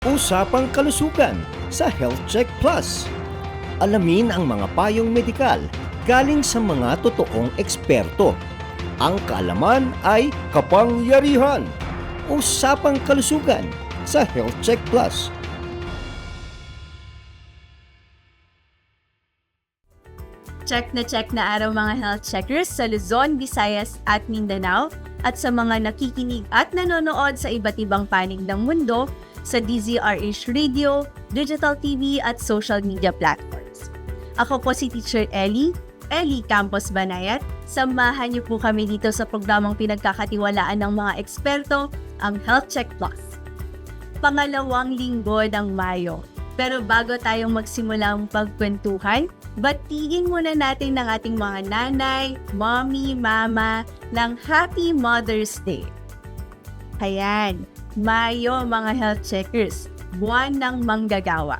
Usapang kalusugan sa Health Check Plus. Alamin ang mga payong medikal galing sa mga totoong eksperto. Ang kaalaman ay kapangyarihan. Usapang kalusugan sa Health Check Plus. Check na araw mga health checkers sa Luzon, Visayas at Mindanao at sa mga nakikinig at nanonood sa iba't ibang panig ng mundo sa DZRH Radio, Digital TV at social media platforms. Ako po si Teacher Ellie Campos Banayat. Samahan niyo po kami dito sa programang pinagkakatiwalaan ng mga eksperto, ang Health Check Plus. Pangalawang linggo ng Mayo. Pero bago tayong magsimulang pagkwentuhan, batiin muna natin ng ating mga nanay, mommy, mama ng Happy Mother's Day. Ayan, Mayo mga health checkers, buwan ng manggagawa.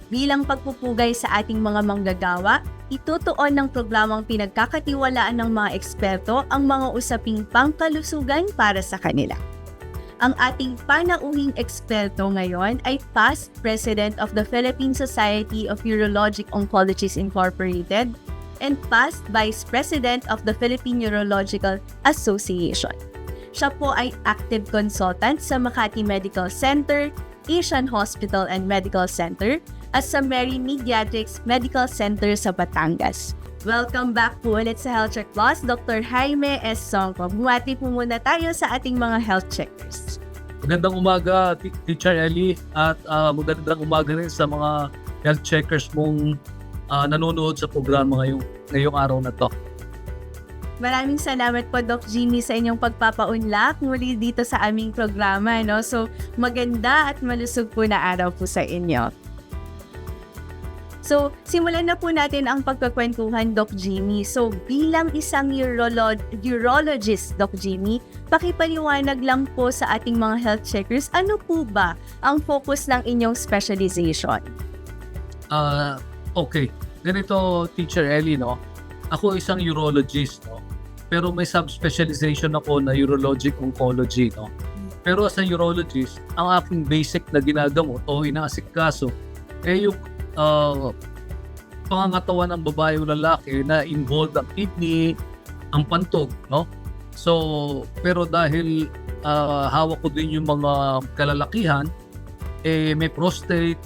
Bilang pagpupugay sa ating mga manggagawa, itutuon ng programang pinagkakatiwalaan ng mga eksperto ang mga usaping pangkalusugan para sa kanila. Ang ating panauhing eksperto ngayon ay past President of the Philippine Society of Urologic Oncologists Incorporated and past Vice President of the Philippine Urological Association. Siya po ay active consultant sa Makati Medical Center, Asian Hospital and Medical Center at sa Mary Mediatrix Medical Center sa Batangas. Welcome back po ulit sa Health Check Plus, Dr. Jaime S. Songco. Buwati po muna tayo sa ating mga health checkers. Magandang umaga, Teacher Ellie, at magandang umaga rin sa mga health checkers mong nanonood sa programa ngayong araw na to. Maraming salamat po, Doc Jimmy, sa inyong pagpapaunlak muli dito sa aming programa. No? So, maganda at malusog po na araw po sa inyo. So, simulan na po natin ang pagkakwentuhan, Doc Jimmy. So, bilang isang urologist, Doc Jimmy, pakipaliwanag lang po sa ating mga health checkers, ano po ba ang focus ng inyong specialization? Okay. Ganito, Teacher Ellie, no? Ako isang urologist, no? Pero may subspecialization ako na urologic oncology, no? Pero as a urologist, ang aking basic na ginagamot o inaasikaso yung pangangatawan ng babae o lalaki na involved ang kidney, ang pantog, no? So, pero dahil hawak ko din yung mga kalalakihan, may prostate,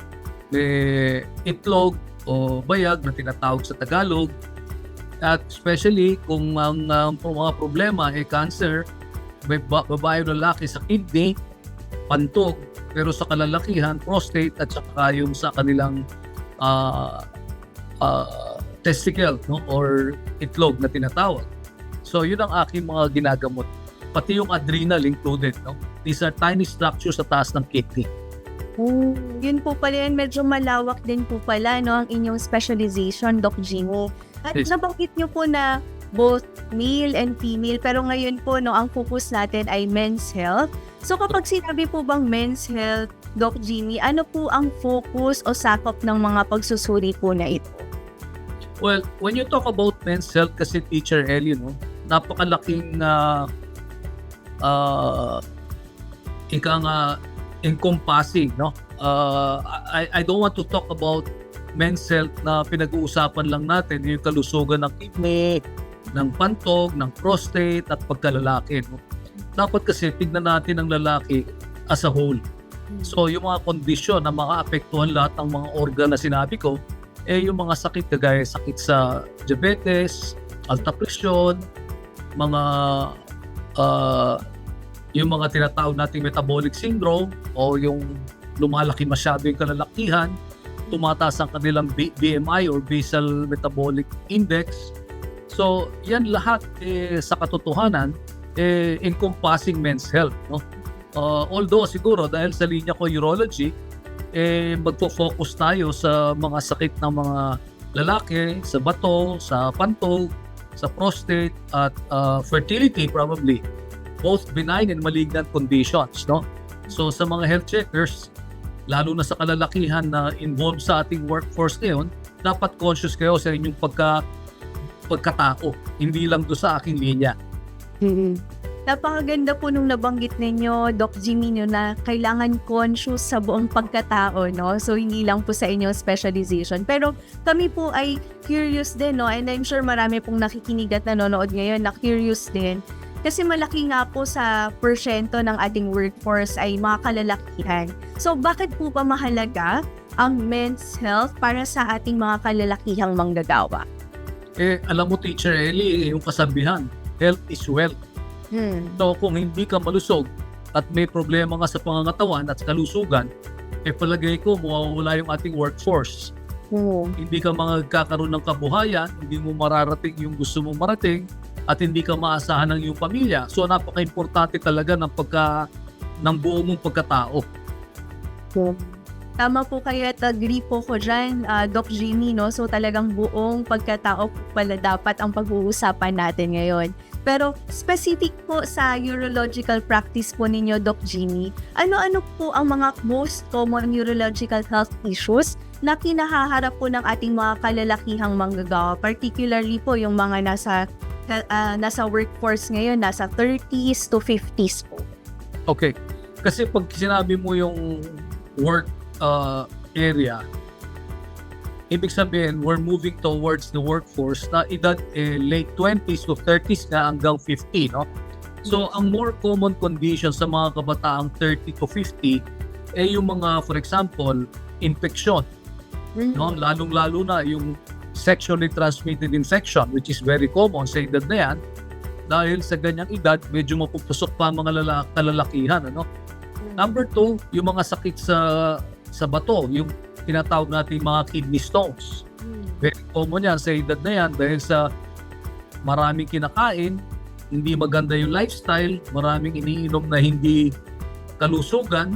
may itlog o bayag na tinatawag sa Tagalog. At especially kung ang mga problema ay cancer, may babae o lalaki sa kidney, pantog, pero sa kalalakihan, prostate at saka yung sa kanilang testicle, no? Or itlog na tinatawag. So yun ang aking mga ginagamot. Pati yung adrenal included, no? These are tiny structures sa taas ng kidney. Yun po pala yan, medyo malawak din po pala, no, ang inyong specialization, Doc Jimmy. At nabanggit nyo po na both male and female, pero ngayon po, no, ang focus natin ay men's health. So kapag sinabi po bang men's health, Doc Jimmy, ano po ang focus o sakop ng mga pagsusuri po na ito? Well, when you talk about men's health kasi, Teacher Ellie, no, napakalaking encompassing, no? I don't want to talk about men's health na pinag-uusapan lang natin yung kalusugan ng kidney, ng pantog, ng prostate at pagkalalaki, no? Dapat kasi tignan natin ang lalaki as a whole. So yung mga kondisyon na makaapektuhan lahat ng mga organ na sinabi ko, yung mga sakit kagaya sakit sa diabetes, alta presyon, mga yung mga tinatawag nating metabolic syndrome o yung lumalaki masyado yung kalalakihan, tumataas ang kanilang BMI or basal metabolic index. So yan lahat sa katotohanan encompassing men's health, no? Although siguro dahil sa linya ko urology, magfo-focus tayo sa mga sakit ng mga lalaki, sa bato, sa pantog, sa prostate at fertility probably, both benign and malignant conditions, no? So sa mga health checkers, lalo na sa kalalakihan na involved sa ating workforce ngayon, dapat conscious kayo sa inyong pagkatao, hindi lang do sa aking linya. Napakaganda po nung nabanggit ninyo, Doc Jimmy, no, na kailangan conscious sa buong pagkatao, no? So, hindi lang po sa inyo specialization. Pero kami po ay curious din, no? And I'm sure marami pong nakikinig at nanonood ngayon na curious din. Kasi malaki nga po sa porsyento ng ating workforce ay mga kalalakihan. So, bakit po ba mahalaga ang men's health para sa ating mga kalalakihang manggagawa? Alam mo, Teacher Ellie, yung kasabihan, health is wealth. So kung hindi ka malusog at may problema nga sa pangangatawan at sa kalusugan, palagay ko mawawala yung ating workforce. Hindi ka magkakaroon ng kabuhayan, hindi mo mararating yung gusto mong marating, at hindi ka maasahan ng iyong pamilya. So napaka-importante talaga ng buo mong pagkatao. Tama po kayo at agree po ko dyan, Doc Jimmy, no? So talagang buong pagkatao po pala dapat ang pag-uusapan natin ngayon. Pero specific po sa urological practice po ninyo, Doc Jimmy, ano-ano po ang mga most common urological health issues na kinahaharap po ng ating mga kalalakihang manggagawa, particularly po yung mga nasa workforce ngayon, nasa 30s to 50s po? Okay. Kasi pag sinabi mo yung work area, ibig sabihin, we're moving towards the workforce na edad late 20s to 30s na hanggang 50, no? So, ang more common condition sa mga kabataang 30 to 50 yung mga, for example, infection. No? Lalong-lalo na yung sexually transmitted infection, which is very common sa edad na yan. Dahil sa ganyang edad, medyo mapupusok pa ang mga kalalakihan. Ano? Number 2, yung mga sakit sa bato, yung tinatawag natin mga kidney stones. Very common yan sa edad na yan dahil sa maraming kinakain, hindi maganda yung lifestyle, maraming iniinom na hindi kalusugan,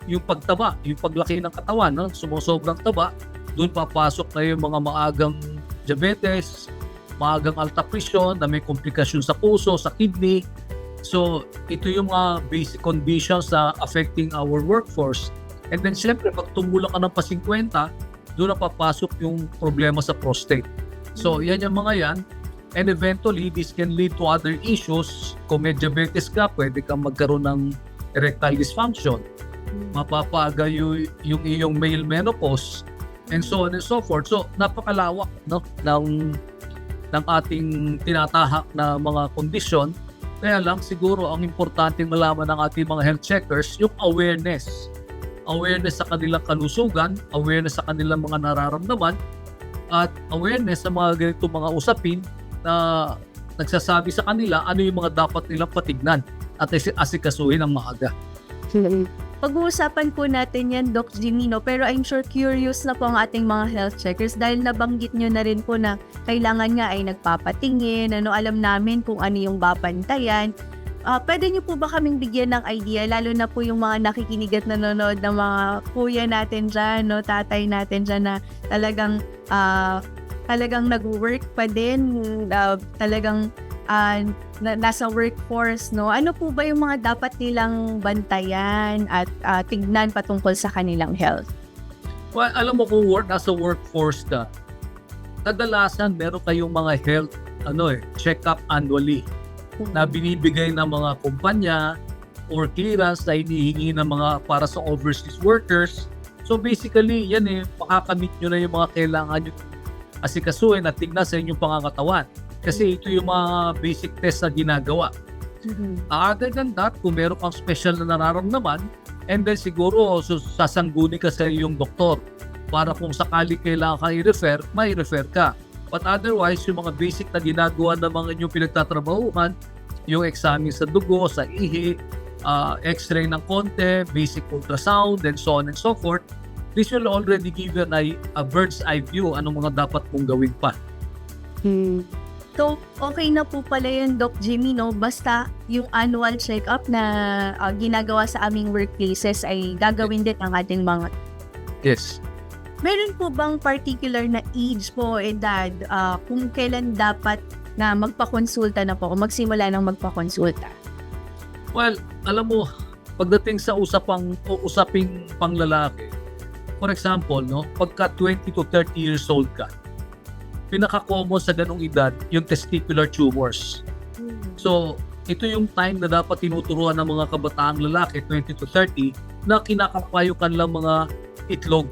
yung pagtaba, yung paglaki ng katawan, no? Sumusobrang taba, doon papasok na yung mga maagang diabetes, maagang alta presyon na may komplikasyon sa puso, sa kidney. So, ito yung mga basic conditions na affecting our workforce. And then, siyempre, pag tumulong ka ng pa-50, doon na papasok yung problema sa prostate. So, yan yung mga yan. And eventually, this can lead to other issues. Kung may diabetes ka, pwede kang magkaroon ng erectile dysfunction. Mapapaaga yung iyong male menopause, and so on and so forth. So, napakalawak, no, ng ating tinatahak na mga kondisyon. Kaya lang, siguro, ang importanteng malaman ng ating mga health checkers, yung awareness sa kanilang kalusugan, awareness sa kanilang mga nararamdaman, at awareness sa mga ganitong mga usapin na nagsasabi sa kanila ano yung mga dapat nilang patignan at asikasuhin ng maaga. Pag-uusapan po natin yan, Doc Jimmy, no? Pero I'm sure curious na po ang ating mga health checkers dahil nabanggit nyo na rin po na kailangan nga ay nagpapatingin, alam namin kung ano yung babantayan. Pwede nyo po ba kaming bigyan ng idea, lalo na po yung mga nakikinig at nanonood ng mga kuya natin dyan, no, tatay natin dyan na talagang nag-work pa din, talagang nasa workforce, no? Ano po ba yung mga dapat nilang bantayan at tignan patungkol sa kanilang health? Well, alam mo kung nasa workforce ka, kadalasan meron kayong mga health check-up annually na binibigay ng mga kumpanya or clearance na hinihingi ng mga para sa overseas workers. So basically, yan makakamit nyo na yung mga kailangan nyo asikasuhin at tignan sa inyong pangangatawan. Kasi ito yung mga basic test na ginagawa. Other than that, kung meron kang special na nararamdaman, and then siguro sasangguni ka sa iyong doktor para kung sakali kailangan kang i-refer, may refer ka. But otherwise, yung mga basic na ginagawa ng mga inyong pinagtatrabahuhan, yung examine sa dugo, sa ihi, x-ray ng konti, basic ultrasound, and so on and so forth, this will already give you a bird's eye view anong mga dapat mong gawin pa. So, okay na po pala yun, Doc Jimmy, no? Basta yung annual check-up na ginagawa sa aming workplaces ay gagawin din ang ating mga... Yes. Meron po bang particular na age po, edad, kung kailan dapat na magpakonsulta na po o magsimula ng magpakonsulta? Well, alam mo, pagdating sa usaping panglalaki, for example, no, pagka 20 to 30 years old ka, pinaka-common sa ganong edad yung testicular tumors. So, ito yung time na dapat tinuturuan ng mga kabataang lalaki, 20 to 30, na kinakapayukan lang mga itlog.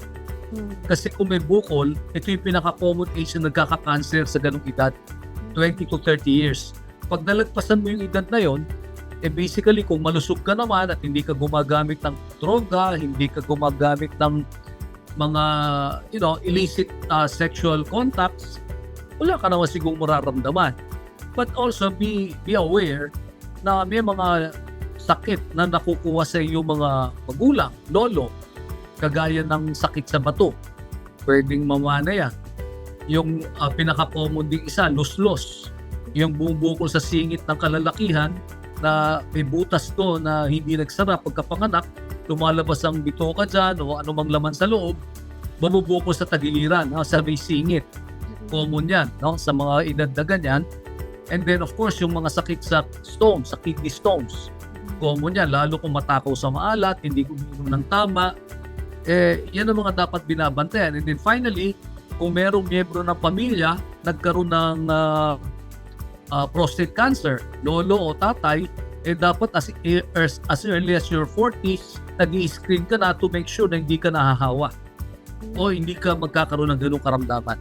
Kasi kung may bukol, ito yung pinaka-common age na nagkaka-cancer sa ganung edad, 20 to 30 years. Pag nalagpasan mo yung edad na yon, basically kung malusog ka naman at hindi ka gumagamit ng droga, hindi ka gumagamit ng mga illicit sexual contacts, wala ka naman siguro mararamdaman. But also be aware na may mga sakit na nakukuha sa iyo mga magulang, lolo, kagaya ng sakit sa bato. Pwedeng mamana yan. Yung pinaka-common din isa, luslos. Yung bumubukol sa singit ng kalalakihan na may butas to na hindi nagsara pagkapanganak, lumalabas ang bitoka dyan o anumang laman sa loob, bumubukol sa tagiliran, sa may singit. Common yan, sa mga edad na ganyan. And then of course, yung mga sakit sa stones, sa kidney stones. Common yan, lalo kung matakaw sa maalat, hindi uminom ng tama. Yan ang mga dapat binabantayan. And then finally, kung merong miyembro ng pamilya, nagkaroon ng prostate cancer, lolo o tatay, dapat as early as your 40s, nag-i-screen ka na to make sure na hindi ka nahahawa o hindi ka magkakaroon ng ganung karamdaman.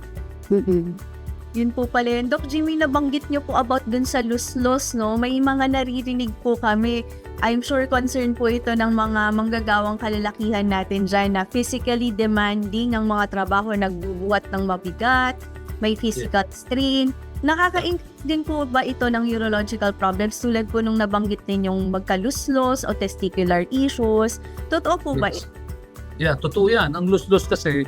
Yun po pala yun. Doc Jimmy, nabanggit niyo po about dun sa luslos, no? May mga naririnig po kami. I'm sure concern po ito ng mga manggagawang kalalakihan natin dyan na physically demanding ang mga trabaho, nagbubuhat ng mabigat, may physical strain. Nakaka-increase din po ba ito ng urological problems tulad po nung nabanggit ninyong magkaluslos o testicular issues? Totoo po ba ito? Yeah, totoo yan. Ang luslos kasi,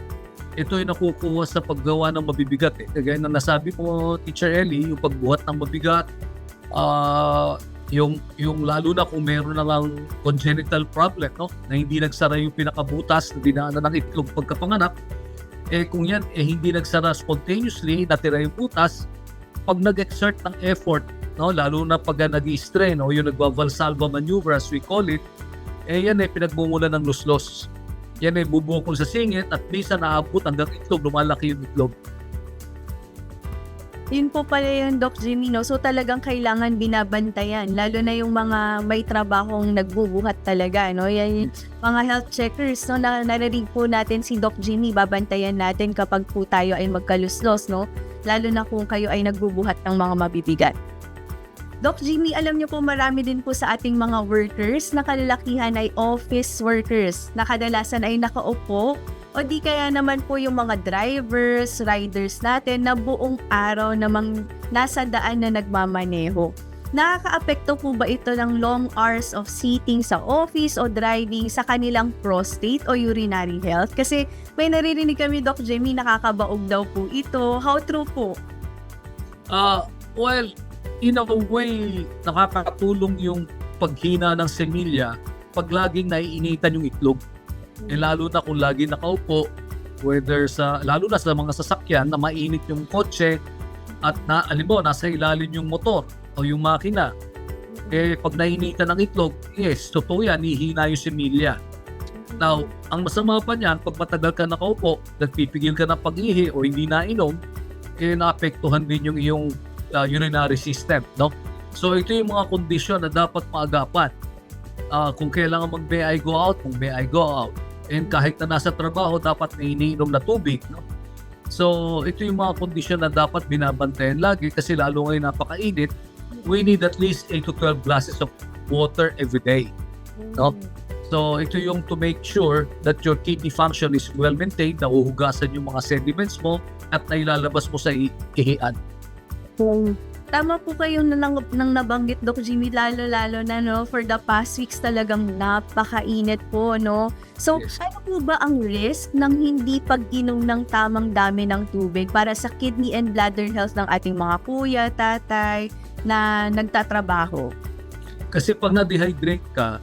ito ay nakukuha sa paggawa ng mabibigat. Kagaya na nasabi mo, Teacher Ellie, yung pagbuhat ng mabigat, yung lalo na kung meron na lang congenital problem, no? Na hindi nagsara yung pinakabutas na dinaanan ng itlog pagkapanganak, kung yan hindi nagsara spontaneously, natira yung butas, pag nag-exert ng effort, no? Lalo na pag nag-i-strain o yung nagwa-Valsalva maneuver as we call it, yan pinagmumula ng luslos. Yan bubukol sa singit at minsan naabot hanggang itlog, lumalaki yung itlog. Yun po pala yung Doc Jimmy, no? So talagang kailangan binabantayan, lalo na yung mga may trabahong nagbubuhat talaga, no? Yan, mga health checkers, no? Narinig po natin si Doc Jimmy, babantayan natin kapag po tayo ay magkaluslos, no? Lalo na kung kayo ay nagbubuhat ng mga mabibigat. Doc Jimmy, alam niyo po marami din po sa ating mga workers na kalalakihan ay office workers na kadalasan ay nakaupo o di kaya naman po yung mga drivers, riders natin na buong araw namang nasa daan na nagmamaneho. Nakaka-apekto po ba ito ng long hours of sitting sa office o driving sa kanilang prostate o urinary health? Kasi may naririnig kami, Doc Jimmy, nakakabaog daw po ito. How true po? Well, in a way, nakakatulong yung paghina ng semilya pag laging naiinitan yung itlog. Lalo na kung lagi nakaupo, lalo na sa mga sasakyan na mainit yung kotse at nasa ilalim yung motor o yung makina. Pag nainitan ng itlog, yes, totoo yan, ihina yung semilya. Now, ang masama pa niyan, pag matagal ka nakaupo, nagpipigil ka ng pag-ihi o hindi nainom, naapektuhan din yung iyong urinary system, no? So ito yung mga kondisyon na dapat maagapan. Kung kailangan may I go out, may I go out. And kahit na nasa trabaho, dapat may iniinom na tubig, no? So ito yung mga kondisyon na dapat binabantayan lagi kasi lalo ngayon napakainit, we need at least 8 to 12 glasses of water every day, no? So ito yung to make sure that your kidney function is well maintained, nahuhugasan yung mga sediments mo at nailalabas mo sa ihian. Tama po kayo nang nabanggit, Doc Jimmy, lalo-lalo na, no, for the past weeks talagang napakainit po, no? So, Yes. ano po ba ang risk ng hindi pag-inom ng tamang dami ng tubig para sa kidney and bladder health ng ating mga kuya, tatay na nagtatrabaho? Kasi pag na-dehydrate ka,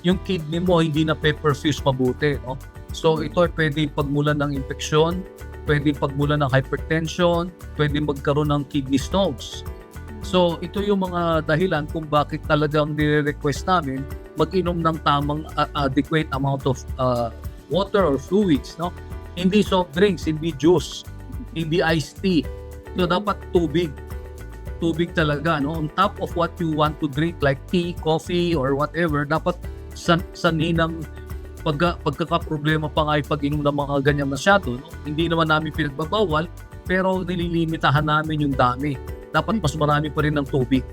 yung kidney mo hindi na perfuse mabuti, no? So ito ay pwede pagmulan ng infeksyon, pwede pagmulan ng hypertension, pwede magkaroon ng kidney stones. So ito yung mga dahilan kung bakit talagang nire-request namin mag-inom ng tamang adequate amount of water or fluids, no? Hindi soft drinks, hindi juice, hindi iced tea. So dapat tubig. tubig talaga, no? On top of what you want to drink like tea, coffee, or whatever, dapat sanhin ng pagkakaproblema pa nga pag-inom ng mga ganyan masyado, no? Hindi naman namin pinagbabawal, pero nililimitahan namin yung dami. Dapat mas marami pa rin ng tubig.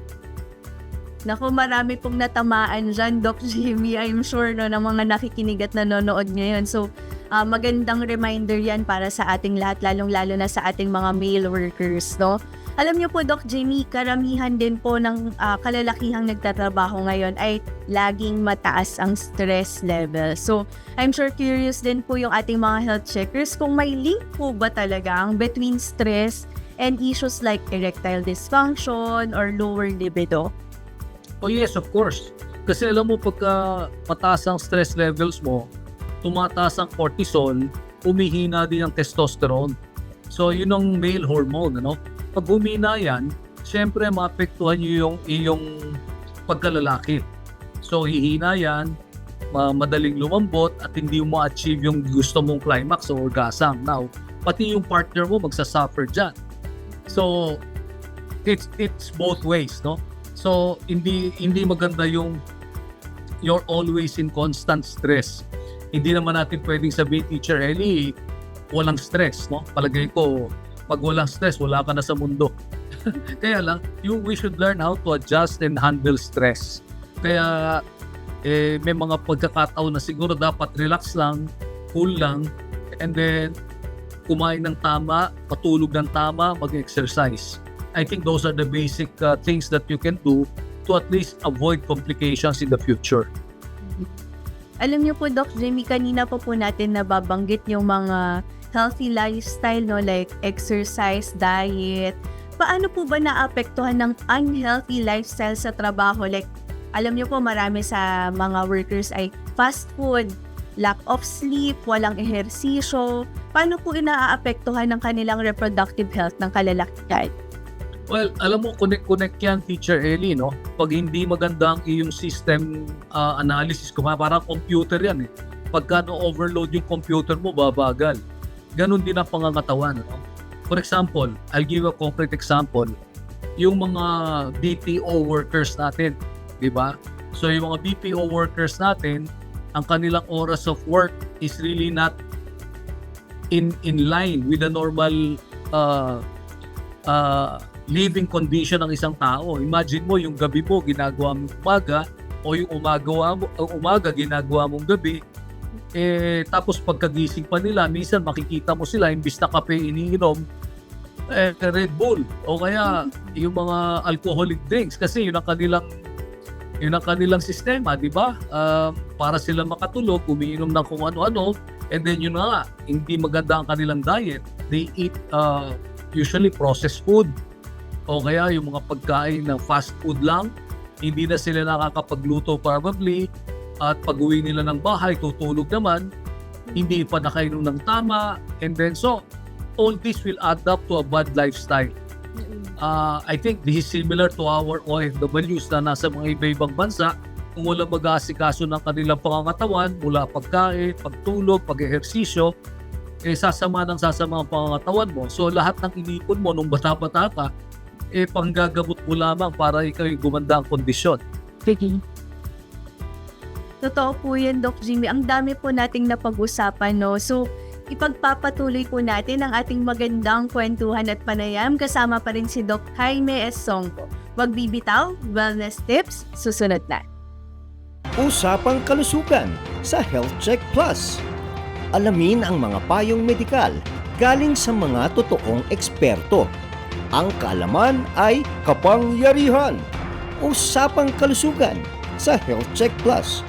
Naku, marami pong natamaan dyan, Doc Jimmy, I'm sure, no, ng mga nakikinig at nanonood ngayon. So, magandang reminder yan para sa ating lahat, lalong-lalo na sa ating mga male workers, no? Alam niyo po, Doc Jimmy, karamihan din po ng kalalakihang nagtatrabaho ngayon ay laging mataas ang stress level. So, I'm sure curious din po yung ating mga health checkers kung may link po ba talagang between stress and issues like erectile dysfunction or lower libido. Oh yes, of course. Kasi alam mo, pagka mataas ang stress levels mo, tumataas ang cortisol, humihina din ang testosterone. So, yun ang male hormone, ano? Pag humina yan, syempre maapektuhan nyo yung iyong pagkalalaki. So, hihina yan, madaling lumambot at hindi mo ma-achieve yung gusto mong climax o orgasm. Now, pati yung partner mo magsasuffer dyan. So, it's both ways, no? So, hindi maganda yung you're always in constant stress. Hindi naman natin pwedeng sabihin, Teacher Ellie, walang stress, no? Palagay ko, pag walang stress, wala ka na sa mundo. Kaya lang, we should learn how to adjust and handle stress. Kaya, may mga pagkakataon na siguro dapat relax lang, cool lang, and then, kumain ng tama, patulog ng tama, mag-exercise. I think those are the basic things that you can do to at least avoid complications in the future. Alam niyo po, Doc Jimmy, kanina po natin nababanggit yung mga healthy lifestyle, no, like exercise, diet. Paano po ba naapektuhan ng unhealthy lifestyle sa trabaho? Like, alam niyo po, marami sa mga workers ay fast food, lack of sleep, walang ehersisyo. Paano po inaapektuhan ng kanilang reproductive health ng kalalakihan? Well, alam mo, connect yan, Teacher Ellie, no? Pag hindi maganda ang iyong system analysis, parang computer yan, eh. Pagka no-overload yung computer mo, babagal. Ganon din ang pangangatawan, no? For example, I'll give a concrete example. Yung mga BPO workers natin, di ba? So, yung mga BPO workers natin, ang kanilang oras of work is really not in line with the normal living condition ng isang tao. Imagine mo, yung gabi mo ginagawa mong umaga o yung umaga ginagawa mong gabi. Tapos pagkagising pa nila, minsan makikita mo sila, imbis na kape iniinom, Red Bull o kaya yung mga alcoholic drinks kasi yun ang kanilang sistema, di ba? Para sila makatulog, umiinom ng kung ano-ano, and then yun nga, hindi maganda ang kanilang diet. They eat usually processed food o kaya yung mga pagkain ng fast food lang, hindi na sila nakakapagluto probably, at pag-uwi nila ng bahay, tutulog naman, hindi pa nakainom ng tama, and then so, all this will add up to a bad lifestyle. I think this is similar to our OFWs na nasa mga iba-ibang bansa, kung wala mag-aasikaso ng kanilang pangangatawan, mula pagkain, pagtulog, pag-ehersisyo, sasama ang pangangatawan mo. So lahat ng inipon mo nung bata-bata ka, panggagamot mo lamang para ikaw gumanda ang kondisyon. Totoo po yan, Doc Jimmy. Ang dami po nating napag-usapan, no? So, ipagpapatuloy po natin ang ating magandang kwentuhan at panayam kasama pa rin si Doc Jaime S. Songco. Huwag bibitaw, wellness tips, susunod na. Usapang kalusugan sa Health Check Plus. Alamin ang mga payong medikal galing sa mga totoong eksperto. Ang kaalaman ay kapangyarihan. Usapang kalusugan sa Health Check Plus.